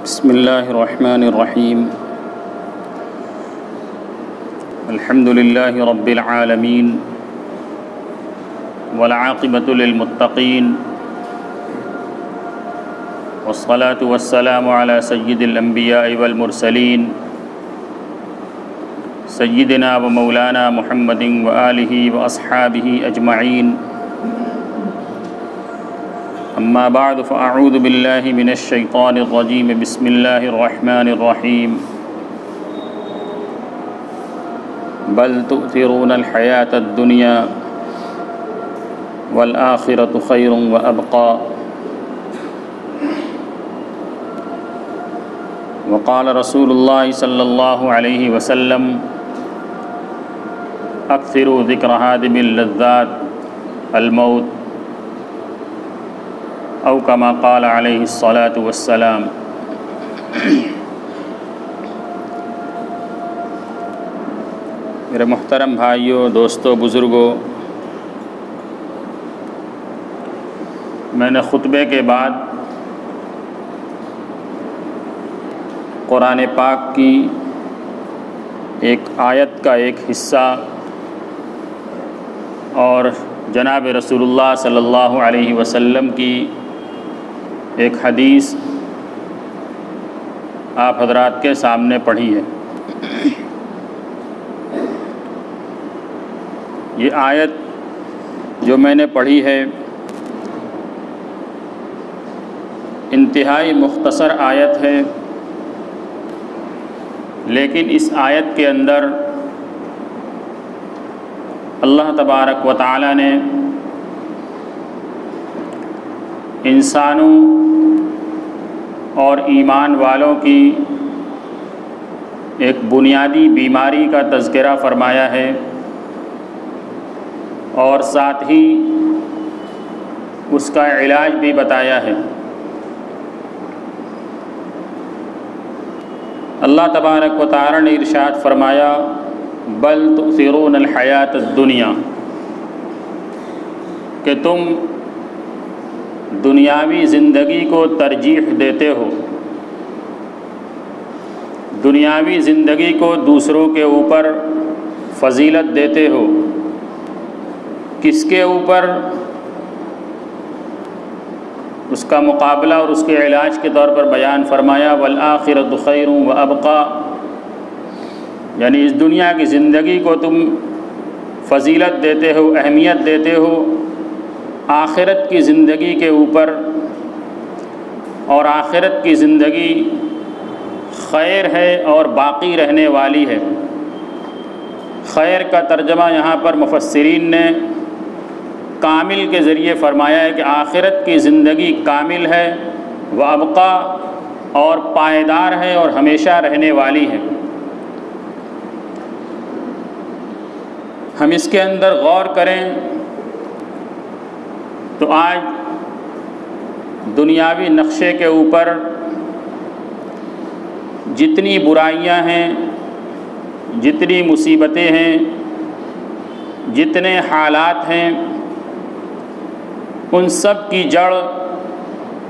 بسم اللہ الرحمن الرحیم الحمد للہ رب العالمین والعاقبۃ للمتقین والصلاة والسلام علی سید الانبیاء والمرسلین سیدنا و مولانا محمد وآلہ واصحابہ اجمعین اما بعد فاعوذ باللہ من الشیطان الرجیم بسم اللہ الرحمن الرحیم بل تؤثرون الحیاة الدنیا والآخرة خیر وابقى وقال رسول اللہ صلی اللہ علیہ وسلم اکثروا ذکر ہادم اللذات الموت او کما قال علیہ الصلاة والسلام۔ میرے محترم بھائیوں، دوستوں، بزرگوں، میں نے خطبے کے بعد قرآن پاک کی ایک آیت کا ایک حصہ اور جناب رسول اللہ صلی اللہ علیہ وسلم کی ایک حدیث آپ حضرات کے سامنے پڑھی ہے۔ یہ آیت جو میں نے پڑھی ہے انتہائی مختصر آیت ہے، لیکن اس آیت کے اندر اللہ تبارک و تعالی نے انسانوں اور ایمان والوں کی ایک بنیادی بیماری کا تذکرہ فرمایا ہے، اور ساتھ ہی اس کا علاج بھی بتایا ہے۔ اللہ تبارک و تعالی نے ارشاد فرمایا بل تؤثرون الحیات الدنیا، کہ تم دنیاوی زندگی کو ترجیح دیتے ہو، دنیاوی زندگی کو دوسروں کے اوپر فضیلت دیتے ہو۔ کس کے اوپر؟ اس کا مقابلہ اور اس کے علاج کے طور پر بیان فرمایا والآخرۃ خیر وابقى، یعنی اس دنیا کی زندگی کو تم فضیلت دیتے ہو، اہمیت دیتے ہو آخرت کی زندگی کے اوپر، اور آخرت کی زندگی خیر ہے اور باقی رہنے والی ہے۔ خیر کا ترجمہ یہاں پر مفسرین نے کامل کے ذریعے فرمایا ہے کہ آخرت کی زندگی کامل ہے، وابقى اور پائیدار ہے اور ہمیشہ رہنے والی ہے۔ ہم اس کے اندر غور کریں تو آج دنیاوی نقشے کے اوپر جتنی برائیاں ہیں، جتنی مصیبتیں ہیں، جتنے حالات ہیں، ان سب کی جڑ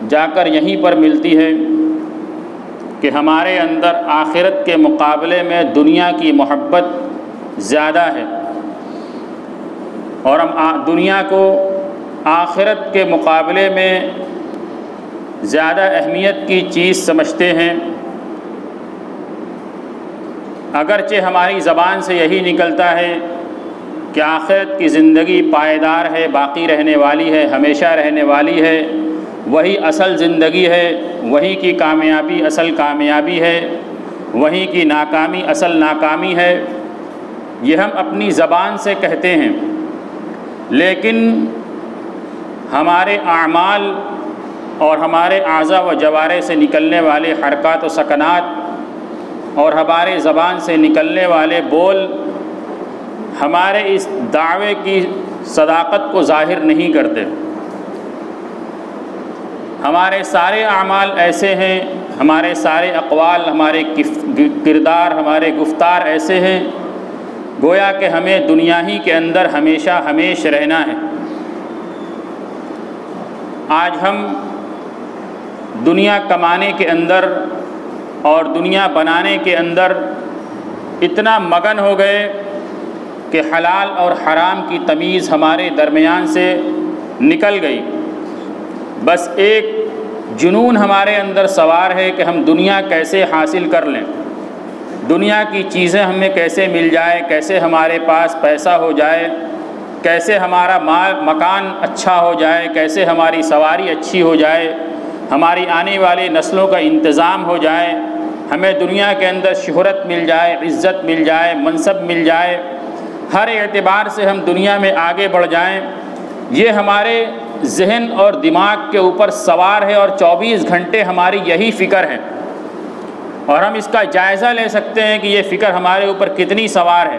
جا کر یہیں پر ملتی ہے کہ ہمارے اندر آخرت کے مقابلے میں دنیا کی محبت زیادہ ہے، اور ہم دنیا کو آخرت کے مقابلے میں زیادہ اہمیت کی چیز سمجھتے ہیں۔ اگرچہ ہماری زبان سے یہی نکلتا ہے کہ آخرت کی زندگی پائیدار ہے، باقی رہنے والی ہے، ہمیشہ رہنے والی ہے، وہی اصل زندگی ہے، وہی کی کامیابی اصل کامیابی ہے، وہی کی ناکامی اصل ناکامی ہے، یہ ہم اپنی زبان سے کہتے ہیں، لیکن ہمارے اعمال اور ہمارے اعضاء و جوارح سے نکلنے والے حرکات و سکنات اور ہمارے زبان سے نکلنے والے بول ہمارے اس دعوے کی صداقت کو ظاہر نہیں کرتے۔ ہمارے سارے اعمال ایسے ہیں، ہمارے سارے اقوال، ہمارے کردار، ہمارے گفتار ایسے ہیں گویا کہ ہمیں دنیا ہی کے اندر ہمیشہ ہمیش رہنا ہے۔ آج ہم دنیا کمانے کے اندر اور دنیا بنانے کے اندر اتنا مگن ہو گئے کہ حلال اور حرام کی تمیز ہمارے درمیان سے نکل گئی۔ بس ایک جنون ہمارے اندر سوار ہے کہ ہم دنیا کیسے حاصل کر لیں، دنیا کی چیزیں ہمیں کیسے مل جائے، کیسے ہمارے پاس پیسہ ہو جائے، کیسے ہمارا مکان اچھا ہو جائے، کیسے ہماری سواری اچھی ہو جائے، ہماری آنے والی نسلوں کا انتظام ہو جائے، ہمیں دنیا کے اندر شہرت مل جائے، عزت مل جائے، منصب مل جائے، ہر اعتبار سے ہم دنیا میں آگے بڑھ جائیں۔ یہ ہمارے ذہن اور دماغ کے اوپر سوار ہے اور 24 گھنٹے ہماری یہی فکر ہے، اور ہم اس کا جائزہ لے سکتے ہیں کہ یہ فکر ہمارے اوپر کتنی سوار ہے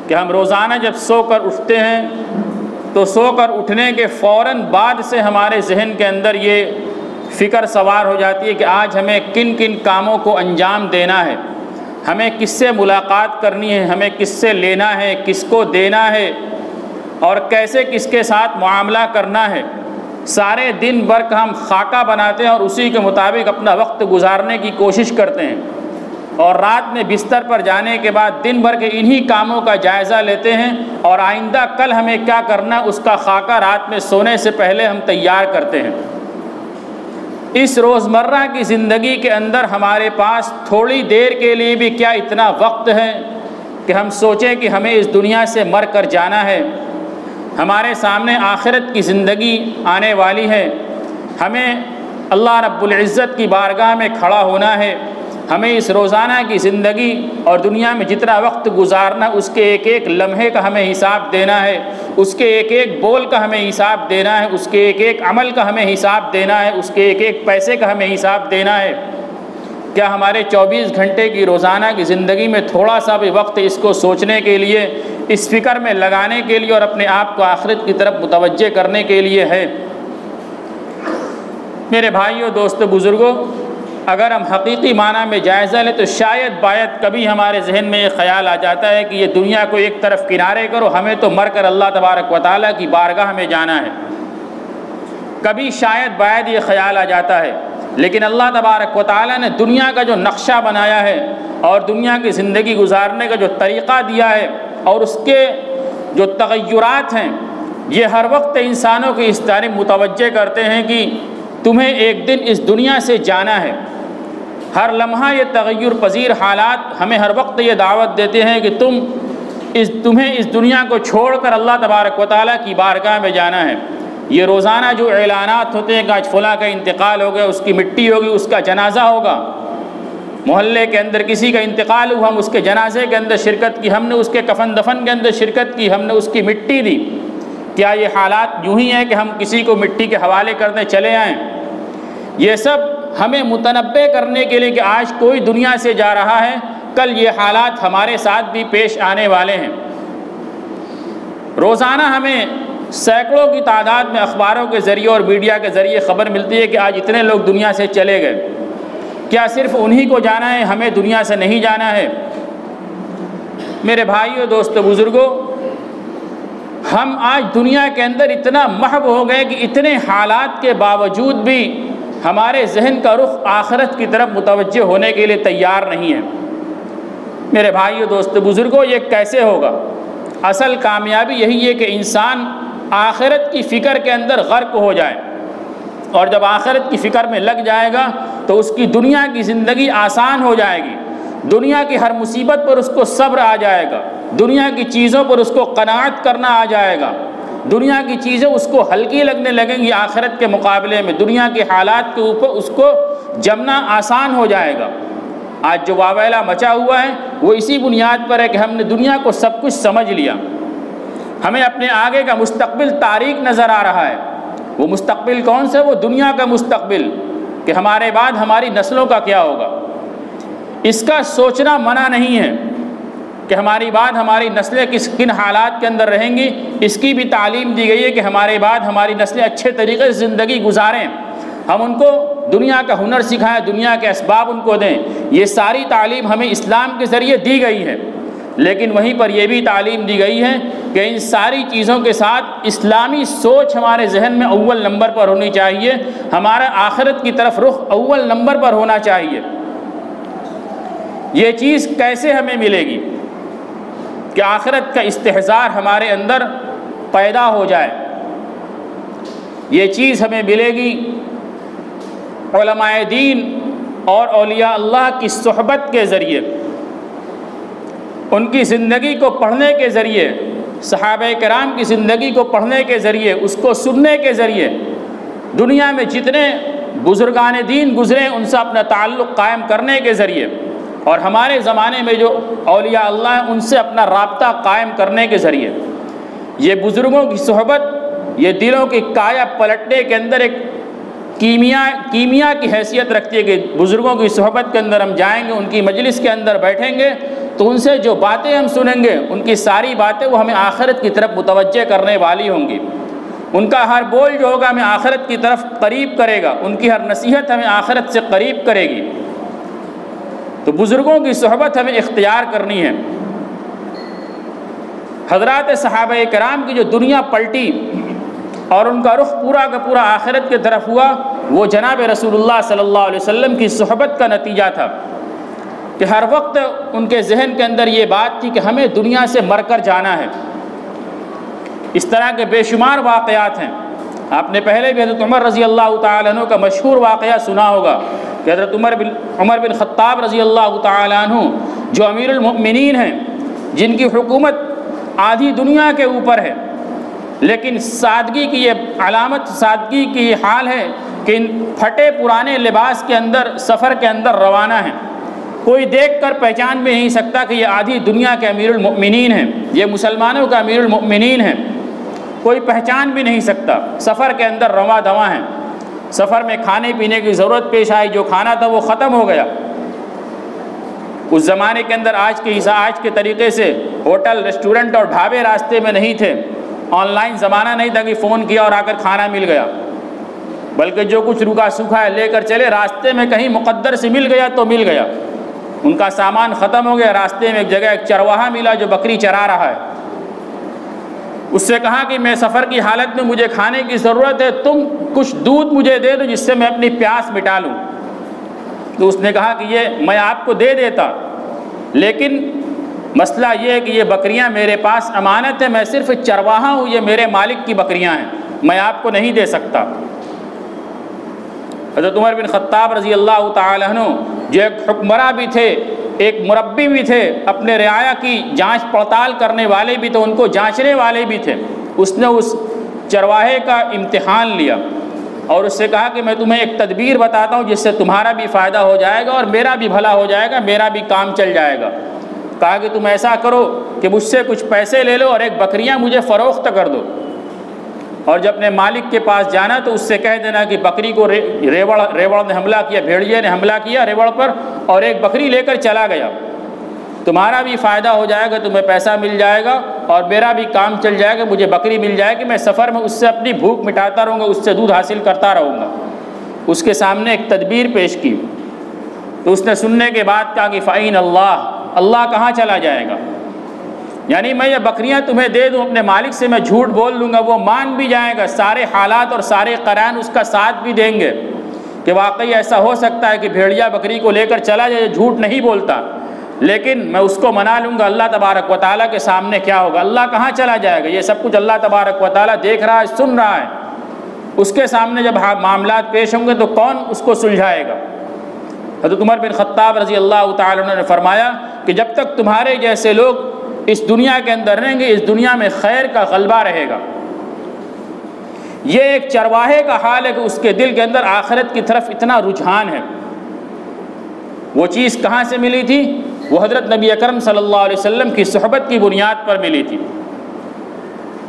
کہ ہم روزانہ جب سو کر اٹھتے ہیں تو سو کر اٹھنے کے فوراً بعد سے ہمارے ذہن کے اندر یہ فکر سوار ہو جاتی ہے کہ آج ہمیں کن کن کاموں کو انجام دینا ہے، ہمیں کس سے ملاقات کرنی ہے، ہمیں کس سے لینا ہے، کس کو دینا ہے، اور کیسے کس کے ساتھ معاملہ کرنا ہے۔ سارے دن بھر کا ہم خاکہ بناتے ہیں اور اسی کے مطابق اپنا وقت گزارنے کی کوشش کرتے ہیں، اور رات میں بستر پر جانے کے بعد دن بھر کے انہی کاموں کا جائزہ لیتے ہیں، اور آئندہ کل ہمیں کیا کرنا اس کا خاکہ رات میں سونے سے پہلے ہم تیار کرتے ہیں۔ اس روزمرہ کی زندگی کے اندر ہمارے پاس تھوڑی دیر کے لیے بھی کیا اتنا وقت ہے کہ ہم سوچیں کہ ہمیں اس دنیا سے مر کر جانا ہے، ہمارے سامنے آخرت کی زندگی آنے والی ہے، ہمیں اللہ رب العزت کی بارگاہ میں کھڑا ہونا ہے، ہمیں اس روزانہ کی زندگی اور دنیا میں جتنا وقت گزارنا اس کے ایک ایک لمحے کا ہمیں حساب دینا ہے، اس کے ایک ایک بول کا ہمیں حساب دینا ہے، اس کے ایک ایک عمل کا ہمیں حساب دینا ہے، اس کے ایک ایک پیسے کا ہمیں حساب دینا ہے۔ کیا ہمارے 24 گھنٹے کی روزانہ کی زندگی میں تھوڑا سا بھی وقت اس کو سوچنے کے لیے، اس فکر میں لگانے کے لیے اور اپنے آپ کو آخرت کی طرف متوجہ کرنے کے لیے ہے؟ میرے بھائیوں، دوستو، بزرگوں، اگر ہم حقیقی معنی میں جائزہ لیں تو شاید باید کبھی ہمارے ذہن میں یہ خیال آ جاتا ہے کہ یہ دنیا کو ایک طرف کنارے کرو، ہمیں تو مر کر اللہ تبارک و تعالیٰ کی بارگاہ میں جانا ہے۔ کبھی شاید باید یہ خیال آ جاتا ہے، لیکن اللہ تبارک و تعالیٰ نے دنیا کا جو نقشہ بنایا ہے اور دنیا کی زندگی گزارنے کا جو طریقہ دیا ہے اور اس کے جو تغیرات ہیں، یہ ہر وقت انسانوں کی اس طرف متوجہ کرتے ہیں کہ تمہیں ایک دن اس دنیا سے جانا ہے۔ ہر لمحہ یہ تغیر پذیر حالات ہمیں ہر وقت یہ دعوت دیتے ہیں کہ تمہیں اس دنیا کو چھوڑ کر اللہ تبارک و تعالیٰ کی بارگاہ میں جانا ہے۔ یہ روزانہ جو اعلانات ہوتے ہیں کہ آج فلاں کا انتقال ہو گیا، اس کی مٹی ہوگی، اس کا جنازہ ہوگا، محلے کے اندر کسی کا انتقال ہوا، ہم اس کے جنازے کے اندر شرکت کی، ہم نے اس کے کفن دفن کے اندر شرکت کی، ہم نے اس کی مٹی دی۔ کیا یہ حالات یوں ہی ہیں کہ ہم کسی کو مٹی کے حوالے کرنے چلے آئیں؟ یہ سب ہمیں متنبہ کرنے کے لیے کہ آج کوئی دنیا سے جا رہا ہے، کل یہ حالات ہمارے ساتھ بھی پیش آنے والے ہیں۔ روزانہ ہمیں سینکڑوں کی تعداد میں اخباروں کے ذریعے اور میڈیا کے ذریعے خبر ملتی ہے کہ آج اتنے لوگ دنیا سے چلے گئے۔ کیا صرف انہی کو جانا ہے، ہمیں دنیا سے نہیں جانا ہے؟ میرے بھائیوں، دوستو، بزرگوں، ہم آج دنیا کے اندر اتنا محو ہو گئے کہ اتنے حالات کے باوجود بھی ہمارے ذہن کا رخ آخرت کی طرف متوجہ ہونے کے لیے تیار نہیں ہے۔ میرے بھائیوں، دوستو، بزرگوں، یہ کیسے ہوگا؟ اصل کامیابی یہی ہے کہ انسان آخرت کی فکر کے اندر غرق ہو جائے، اور جب آخرت کی فکر میں لگ جائے گا تو اس کی دنیا کی زندگی آسان ہو جائے گی، دنیا کی ہر مصیبت پر اس کو صبر آ جائے گا، دنیا کی چیزوں پر اس کو قناعت کرنا آ جائے گا، دنیا کی چیزیں اس کو ہلکی لگنے لگیں گی آخرت کے مقابلے میں، دنیا کے حالات کے اوپر اس کو جمنا آسان ہو جائے گا۔ آج جو واویلا مچا ہوا ہے وہ اسی بنیاد پر ہے کہ ہم نے دنیا کو سب کچھ سمجھ لیا، ہمیں اپنے آگے کا مستقبل تاریک نظر آ رہا ہے۔ وہ مستقبل کون سا؟ وہ دنیا کا مستقبل، کہ ہمارے بعد ہماری نسلوں کا کیا ہوگا۔ اس کا سوچنا منع نہیں ہے کہ ہماری بعد ہماری نسلیں کن حالات کے اندر رہیں گی، اس کی بھی تعلیم دی گئی ہے کہ ہمارے بعد ہماری نسلیں اچھے طریقے سے زندگی گزاریں، ہم ان کو دنیا کا ہنر سکھائیں، دنیا کے اسباب ان کو دیں۔ یہ ساری تعلیم ہمیں اسلام کے ذریعے دی گئی ہے، لیکن وہیں پر یہ بھی تعلیم دی گئی ہے کہ ان ساری چیزوں کے ساتھ اسلامی سوچ ہمارے ذہن میں اول نمبر پر ہونی چاہیے، ہمارا آخرت کی طرف رخ اول نمبر پر ہونا چاہیے۔ یہ چیز کیسے ہمیں ملے گی کہ آخرت کا استحضار ہمارے اندر پیدا ہو جائے؟ یہ چیز ہمیں ملے گی علماء دین اور اولیاء اللہ کی صحبت کے ذریعے، ان کی زندگی کو پڑھنے کے ذریعے، صحابہ کرام کی زندگی کو پڑھنے کے ذریعے، اس کو سننے کے ذریعے، دنیا میں جتنے بزرگان دین گزرے ان سے اپنا تعلق قائم کرنے کے ذریعے، اور ہمارے زمانے میں جو اولیاء اللہ ہیں ان سے اپنا رابطہ قائم کرنے کے ذریعے، یہ بزرگوں کی صحبت یہ دلوں کی کایا پلٹنے کے اندر ایک کیمیا کی حیثیت رکھتی ہے کہ بزرگوں کی صحبت کے اندر ہم جائیں گے، ان کی مجلس کے اندر بیٹھیں گے تو ان سے جو باتیں ہم سنیں گے ان کی ساری باتیں وہ ہمیں آخرت کی طرف متوجہ کرنے والی ہوں گی، ان کا ہر بول جو ہوگا ہمیں آخرت کی طرف قریب کرے گا، ان کی ہر نصیحت ہمیں آخرت سے قریب کرے گی۔ تو بزرگوں کی صحبت ہمیں اختیار کرنی ہے۔ حضرات صحابہ کرام کی جو دنیا پلٹی اور ان کا رخ پورا کا پورا آخرت کی طرف ہوا، وہ جناب رسول اللہ صلی اللہ علیہ وسلم کی صحبت کا نتیجہ تھا کہ ہر وقت ان کے ذہن کے اندر یہ بات تھی کہ ہمیں دنیا سے مر کر جانا ہے۔ اس طرح کے بے شمار واقعات ہیں، آپ نے پہلے بھی حضرت عمر رضی اللہ تعالیٰ عنہ کا مشہور واقعہ سنا ہوگا کہ حضرت عمر بن خطاب رضی اللہ تعالیٰ عنہ جو امیر المؤمنین ہیں، جن کی حکومت آدھی دنیا کے اوپر ہے، لیکن سادگی کی یہ علامت، سادگی کی یہ حال ہے کہ ان پھٹے پرانے لباس کے اندر سفر کے اندر روانہ ہیں، کوئی دیکھ کر پہچان بھی نہیں سکتا کہ یہ آدھی دنیا کے امیر المؤمنین ہیں، یہ مسلمانوں کا امیر المؤمنین ہیں، کوئی پہچان بھی نہیں سکتا، سفر کے اندر رواں دواں ہیں۔ سفر میں کھانے پینے کی ضرورت پیش آئی، جو کھانا تھا وہ ختم ہو گیا۔ اس زمانے کے اندر آج کے طریقے سے ہوٹل، ریسٹورنٹ اور ڈھابے راستے میں نہیں تھے، آن لائن زمانہ نہیں تھا کہ فون کیا اور آ کر کھانا مل گیا، بلکہ جو کچھ روکھا سوکھا ہے لے کر چلے، راستے میں کہیں مقدر سے مل گیا تو مل گیا، ان کا سامان ختم ہو گیا۔ راستے میں ایک جگہ ایک چرواہا ملا جو بکری چرا رہا ہے، اس سے کہا کہ میں سفر کی حالت میں مجھے کھانے کی ضرورت ہے، تم کچھ دودھ مجھے دے دو جس سے میں اپنی پیاس مٹا لوں۔ تو اس نے کہا کہ یہ میں آپ کو دے دیتا، لیکن مسئلہ یہ ہے کہ یہ بکریاں میرے پاس امانت ہے، میں صرف چرواہا ہوں، یہ میرے مالک کی بکریاں ہیں، میں آپ کو نہیں دے سکتا۔ حضرت عمر بن خطاب رضی اللہ تعالیٰ عنہ جو ایک حکمراں بھی تھے، ایک مربی بھی تھے، اپنے رعایا کی جانچ پڑتال کرنے والے بھی تھے، ان کو جانچنے والے بھی تھے، اس نے اس چرواہے کا امتحان لیا اور اس سے کہا کہ میں تمہیں ایک تدبیر بتاتا ہوں جس سے تمہارا بھی فائدہ ہو جائے گا اور میرا بھی بھلا ہو جائے گا، میرا بھی کام چل جائے گا۔ کہا کہ تم ایسا کرو کہ مجھ سے کچھ پیسے لے لو اور ایک بکریاں مجھے فروخت کر دو، اور جب اپنے مالک کے پاس جانا تو اس سے کہہ دینا کہ بکری کو ریوڑ نے حملہ کیا، بھیڑیے نے حملہ کیا ریوڑ پر، اور ایک بکری لے کر چلا گیا، تمہارا بھی فائدہ ہو جائے گا، تمہیں پیسہ مل جائے گا اور میرا بھی کام چل جائے گا، مجھے بکری مل جائے گی، میں سفر میں اس سے اپنی بھوک مٹاتا رہوں گا، اس سے دودھ حاصل کرتا رہوں گا۔ اس کے سامنے ایک تدبیر پیش کی تو اس نے سننے کے بعد کہا کہ فَإِنَ اللَّهَ، اللہ کہاں چلا جائے گا، یعنی میں یہ بکریاں تمہیں دے دوں، اپنے مالک سے میں جھوٹ بول لوں گا، وہ مان بھی جائے گا، سارے حالات اور سارے قرائن اس کا ساتھ بھی دیں گے کہ واقعی ایسا ہو سکتا ہے کہ بھیڑیا بکری کو لے کر چلا جائے، جھوٹ نہیں بولتا، لیکن میں اس کو منا لوں گا، اللہ تبارک و تعالیٰ کے سامنے کیا ہوگا، اللہ کہاں چلا جائے گا، یہ سب کچھ اللہ تبارک و تعالیٰ دیکھ رہا ہے، سن رہا ہے، اس کے سامنے جب معاملات پیش ہوں گے تو کون اس کو سلجھائے گا۔ حضرت عمر بن خطاب رضی اللہ تعالیٰ عنہ نے فرمایا کہ جب تک تمہارے جیسے لوگ اس دنیا کے اندر رہیں گے، اس دنیا میں خیر کا غلبہ رہے گا۔ یہ ایک چرواہے کا حال ہے کہ اس کے دل کے اندر آخرت کی طرف اتنا رجحان ہے۔ وہ چیز کہاں سے ملی تھی؟ وہ حضرت نبی اکرم صلی اللہ علیہ وسلم کی صحبت کی بنیاد پر ملی تھی۔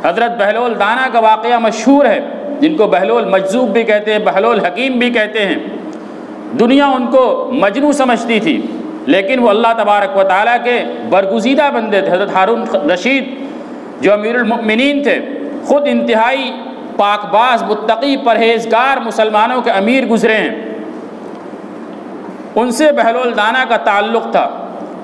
حضرت بہلول دانا کا واقعہ مشہور ہے، جن کو بہلول مجذوب بھی کہتے ہیں، بہلول حکیم بھی کہتے ہیں۔ دنیا ان کو مجنون سمجھتی تھی، لیکن وہ اللہ تبارک و تعالیٰ کے برگزیدہ بندے تھے۔ حضرت ہارون رشید جو امیر المؤمنین تھے، خود انتہائی پاک باز، متقی، پرہیزگار مسلمانوں کے امیر گزرے ہیں، ان سے بہلول دانا کا تعلق تھا،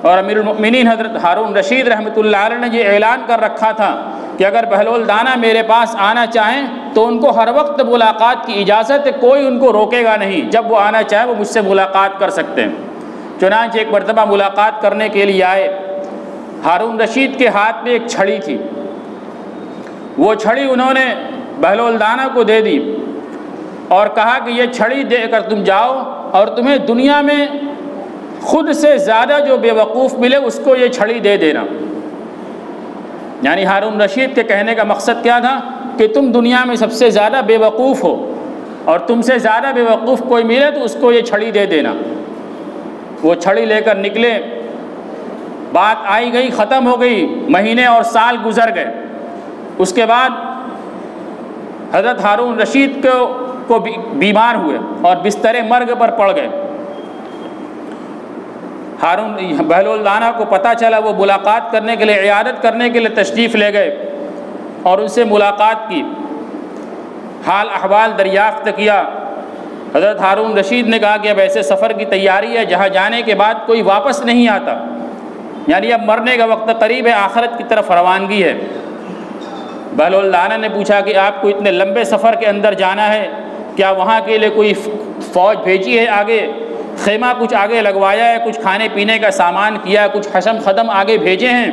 اور امیر المؤمنین حضرت ہارون رشید رحمۃ اللہ علیہ نے یہ اعلان کر رکھا تھا کہ اگر بہلول دانا میرے پاس آنا چاہیں تو ان کو ہر وقت ملاقات کی اجازت ہے، کوئی ان کو روکے گا نہیں، جب وہ آنا چاہیں وہ مجھ سے ملاقات کر سکتے ہیں۔ چنانچہ ایک مرتبہ ملاقات کرنے کے لیے آئے۔ ہارون رشید کے ہاتھ میں ایک چھڑی تھی، وہ چھڑی انہوں نے بہلول دانا کو دے دی اور کہا کہ یہ چھڑی دے کر تم جاؤ، اور تمہیں دنیا میں خود سے زیادہ جو بے وقوف ملے اس کو یہ چھڑی دے دینا۔ یعنی ہارون رشید کے کہنے کا مقصد کیا تھا کہ تم دنیا میں سب سے زیادہ بے وقوف ہو، اور تم سے زیادہ بے وقوف کوئی ملے تو اس کو یہ چھڑی دے دینا۔ وہ چھڑی لے کر نکلے، بات آئی گئی، ختم ہو گئی، مہینے اور سال گزر گئے۔ اس کے بعد حضرت ہارون رشید کو بیمار ہوئے اور بستر مرگ پر پڑ گئے۔ بہلول دانا کو پتہ چلا، وہ ملاقات کرنے کے لیے، عیادت کرنے کے لیے تشریف لے گئے اور ان سے ملاقات کی، حال احوال دریافت کیا۔ حضرت ہارون رشید نے کہا کہ اب ایسے سفر کی تیاری ہے جہاں جانے کے بعد کوئی واپس نہیں آتا، یعنی اب مرنے کا وقت قریب ہے، آخرت کی طرف روانگی ہے۔ بہلول دانا نے پوچھا کہ آپ کو اتنے لمبے سفر کے اندر جانا ہے، کیا وہاں کے لیے کوئی فوج بھیجی ہے آگے، خیمہ کچھ آگے لگوایا ہے، کچھ کھانے پینے کا سامان کیا، کچھ حشم خدم آگے بھیجے ہیں؟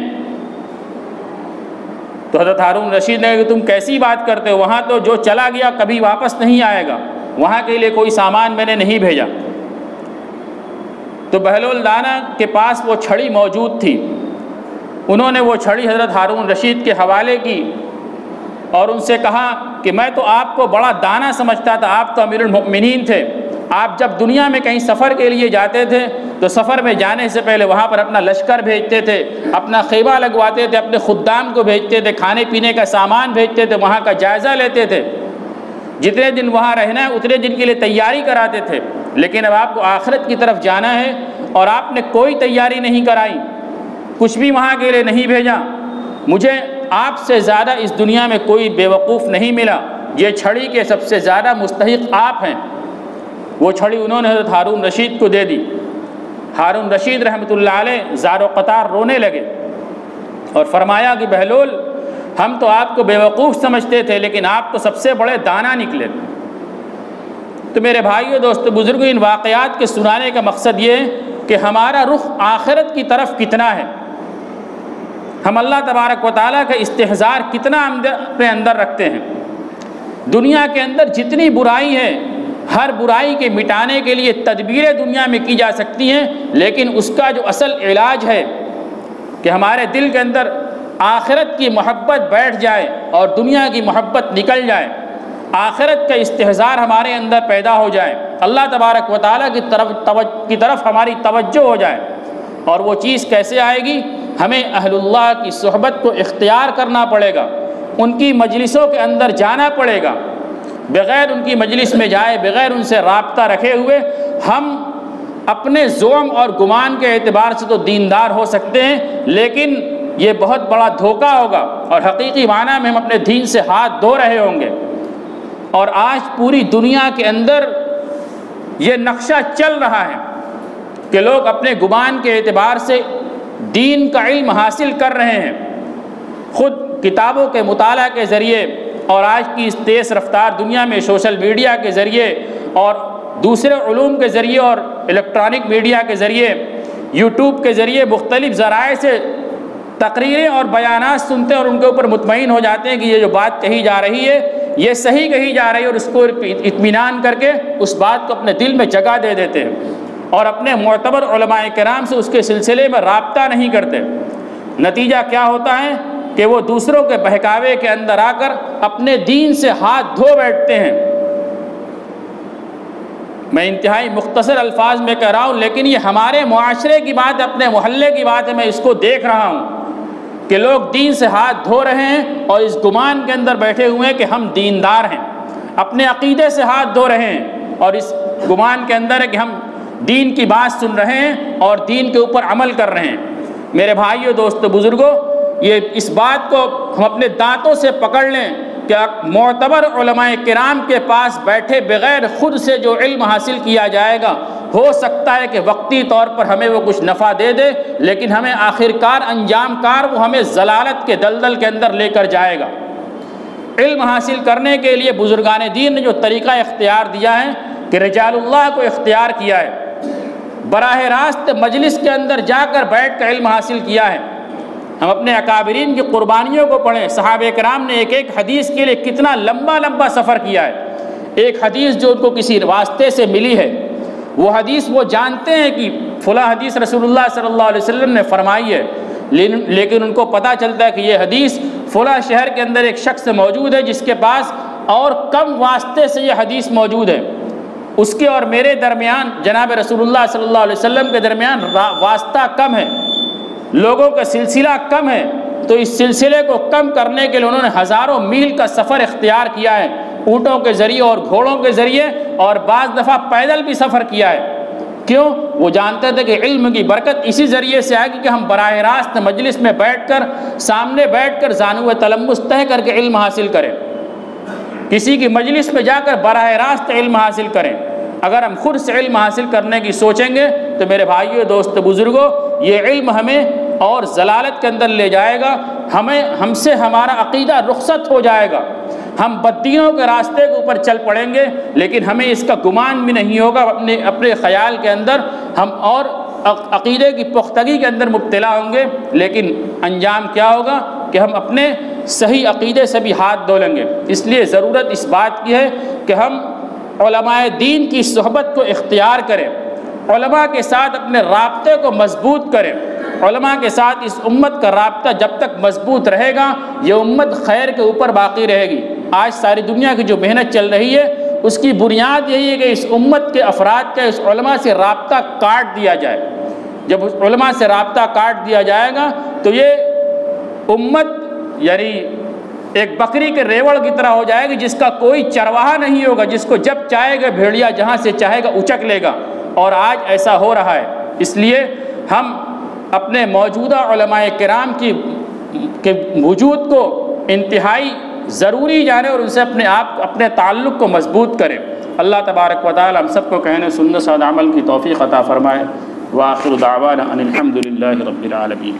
تو حضرت ہارون رشید نے کہا کہ تم کیسی بات کرتے ہو، وہاں تو جو چلا گیا کبھی واپس نہیں آئے گا، وہاں کے لیے کوئی سامان میں نے نہیں بھیجا۔ تو بہلول دانا کے پاس وہ چھڑی موجود تھی، انہوں نے وہ چھڑی حضرت ہارون رشید کے حوالے کی اور ان سے کہا کہ میں تو آپ کو بڑا دانا سمجھتا تھا، آپ تو امیر المؤمنین تھے، آپ جب دنیا میں کہیں سفر کے لیے جاتے تھے تو سفر میں جانے سے پہلے وہاں پر اپنا لشکر بھیجتے تھے، اپنا خیمہ لگواتے تھے، اپنے خدام کو بھیجتے تھے، کھانے پینے کا سامان بھیجتے تھے، وہاں کا جائزہ لیتے تھے، جتنے دن وہاں رہنا ہے اتنے دن کے لیے تیاری کراتے تھے۔ لیکن اب آپ کو آخرت کی طرف جانا ہے اور آپ نے کوئی تیاری نہیں کرائی، کچھ بھی وہاں کے لیے نہیں بھیجا۔ مجھے آپ سے زیادہ اس دنیا میں کوئی بے وقوف نہیں ملا، یہ چھڑی کے سب سے زیادہ مستحق آپ ہیں۔ وہ چھڑی انہوں نے حضرت ہارون رشید کو دے دی۔ ہارون رشید رحمۃ اللہ علیہ زار و قطار رونے لگے اور فرمایا کہ بہلول، ہم تو آپ کو بے وقوف سمجھتے تھے لیکن آپ تو سب سے بڑے دانا نکلے۔ تو میرے بھائیو، دوستو، بزرگوں، ان واقعات کے سنانے کا مقصد یہ ہے کہ ہمارا رخ آخرت کی طرف کتنا ہے، ہم اللہ تبارک و تعالیٰ کا استحضار کتنا اپنے اندر رکھتے ہیں۔ دنیا کے اندر جتنی برائی ہے، ہر برائی کے مٹانے کے لیے تدبیریں دنیا میں کی جا سکتی ہیں، لیکن اس کا جو اصل علاج ہے کہ ہمارے دل کے اندر آخرت کی محبت بیٹھ جائے اور دنیا کی محبت نکل جائے، آخرت کا استحضار ہمارے اندر پیدا ہو جائے، اللہ تبارک و تعالیٰ کی طرف ہماری توجہ ہو جائے۔ اور وہ چیز کیسے آئے گی؟ ہمیں اہل اللہ کی صحبت کو اختیار کرنا پڑے گا، ان کی مجلسوں کے اندر جانا پڑے گا۔ بغیر ان کی مجلس میں جائے، بغیر ان سے رابطہ رکھے ہوئے ہم اپنے زعم اور گمان کے اعتبار سے تو دیندار ہو سکتے ہیں، لیکن یہ بہت بڑا دھوکہ ہوگا اور حقیقی معنی میں ہم اپنے دین سے ہاتھ دھو رہے ہوں گے۔ اور آج پوری دنیا کے اندر یہ نقشہ چل رہا ہے کہ لوگ اپنے گمان کے اعتبار سے دین کا علم حاصل کر رہے ہیں، خود کتابوں کے مطالعہ کے ذریعے اور آج کی اس تیز رفتار دنیا میں سوشل میڈیا کے ذریعے اور دوسرے علوم کے ذریعے اور الیکٹرانک میڈیا کے ذریعے، یوٹیوب کے ذریعے مختلف ذرائع سے تقریریں اور بیانات سنتے ہیں اور ان کے اوپر مطمئن ہو جاتے ہیں کہ یہ جو بات کہی جا رہی ہے یہ صحیح کہی جا رہی ہے، اور اس کو اطمینان کر کے اس بات کو اپنے دل میں جگہ دے دیتے ہیں اور اپنے معتبر علماء کرام سے اس کے سلسلے میں رابطہ نہیں کرتے۔ نتیجہ کیا ہوتا ہے کہ وہ دوسروں کے بہکاوے کے اندر آ کر اپنے دین سے ہاتھ دھو بیٹھتے ہیں۔ میں انتہائی مختصر الفاظ میں کہہ رہا ہوں، لیکن یہ ہمارے معاشرے کی بات ہے، اپنے محلے کی بات ہے، میں اس کو دیکھ رہا ہوں کہ لوگ دین سے ہاتھ دھو رہے ہیں اور اس گمان کے اندر بیٹھے ہوئے ہیں کہ ہم دیندار ہیں، اپنے عقیدے سے ہاتھ دھو رہے ہیں اور اس گمان کے اندر ہے کہ ہم دین کی بات سن رہے ہیں اور دین کے اوپر عمل کر رہے ہیں۔ میرے بھائیو، دوستو، بزرگوں، یہ اس بات کو ہم اپنے دانتوں سے پکڑ لیں کہ معتبر علماء کرام کے پاس بیٹھے بغیر خود سے جو علم حاصل کیا جائے گا ہو سکتا ہے کہ وقتی طور پر ہمیں وہ کچھ نفع دے دے، لیکن ہمیں آخرکار انجام کار وہ ہمیں ضلالت کے دلدل کے اندر لے کر جائے گا۔ علم حاصل کرنے کے لیے بزرگان دین نے جو طریقہ اختیار دیا ہے کہ رجال اللہ کو اختیار کیا ہے، براہ راست مجلس کے اندر جا کر بیٹھ کر علم حاصل کیا ہے۔ ہم اپنے اکابرین کی قربانیوں کو پڑھیں، صحابہ کرام نے ایک ایک حدیث کے لیے کتنا لمبا لمبا سفر کیا ہے۔ ایک حدیث جو ان کو کسی واسطے سے ملی ہے، وہ حدیث وہ جانتے ہیں کہ فلاں حدیث رسول اللہ صلی اللہ علیہ وسلم نے فرمائی ہے، لیکن ان کو پتہ چلتا ہے کہ یہ حدیث فلاں شہر کے اندر ایک شخص موجود ہے جس کے پاس اور کم واسطے سے یہ حدیث موجود ہے، اس کے اور میرے درمیان جناب رسول اللہ صلی اللہ علیہ وسلم کے درمیان واسطہ کم ہے، لوگوں کا سلسلہ کم ہے، تو اس سلسلے کو کم کرنے کے لیے انہوں نے ہزاروں میل کا سفر اختیار کیا ہے، اونٹوں کے ذریعے اور گھوڑوں کے ذریعے، اور بعض دفعہ پیدل بھی سفر کیا ہے۔ کیوں؟ وہ جانتے تھے کہ علم کی برکت اسی ذریعے سے آئے گی کہ ہم براہ راست مجلس میں بیٹھ کر، سامنے بیٹھ کر زانو تلمس طے کر کے علم حاصل کریں، کسی کی مجلس میں جا کر براہ راست علم حاصل کریں۔ اگر ہم خود سے علم حاصل کرنے کی سوچیں گے تو میرے بھائیوں، دوست، بزرگوں، یہ علم ہمیں اور ضلالت کے اندر لے جائے گا، ہم سے ہمارا عقیدہ رخصت ہو جائے گا، ہم بددینوں کے راستے کے اوپر چل پڑیں گے، لیکن ہمیں اس کا گمان بھی نہیں ہوگا، اپنے خیال کے اندر ہم اور عقیدے کی پختگی کے اندر مبتلا ہوں گے، لیکن انجام کیا ہوگا کہ ہم اپنے صحیح عقیدے سے بھی ہاتھ دھو لیں گے۔ اس لیے ضرورت اس بات کی ہے کہ ہم علماء دین کی صحبت کو اختیار کریں، علماء کے ساتھ اپنے رابطے کو مضبوط کریں۔ علماء کے ساتھ اس امت کا رابطہ جب تک مضبوط رہے گا، یہ امت خیر کے اوپر باقی رہے گی۔ آج ساری دنیا کی جو محنت چل رہی ہے، اس کی بنیاد یہی ہے کہ اس امت کے افراد کا اس علماء سے رابطہ کاٹ دیا جائے۔ جب اس علماء سے رابطہ کاٹ دیا جائے گا تو یہ امت یعنی ایک بکری کے ریوڑ کی طرح ہو جائے گی، جس کا کوئی چرواہا نہیں ہوگا، جس کو جب چاہے گا بھیڑیا جہاں سے چاہے گا اچک لے گا، اور آج ایسا ہو رہا ہے۔ اس لیے ہم اپنے موجودہ علماء کرام کے وجود کو انتہائی ضروری جانیں اور ان سے اپنے تعلق کو مضبوط کریں۔ اللہ تبارک و تعالی ہم سب کو کہنے سننے سے عمل کی توفیق عطا فرمائے۔ وآخر دعوانا ان الحمد للہ رب العالمین۔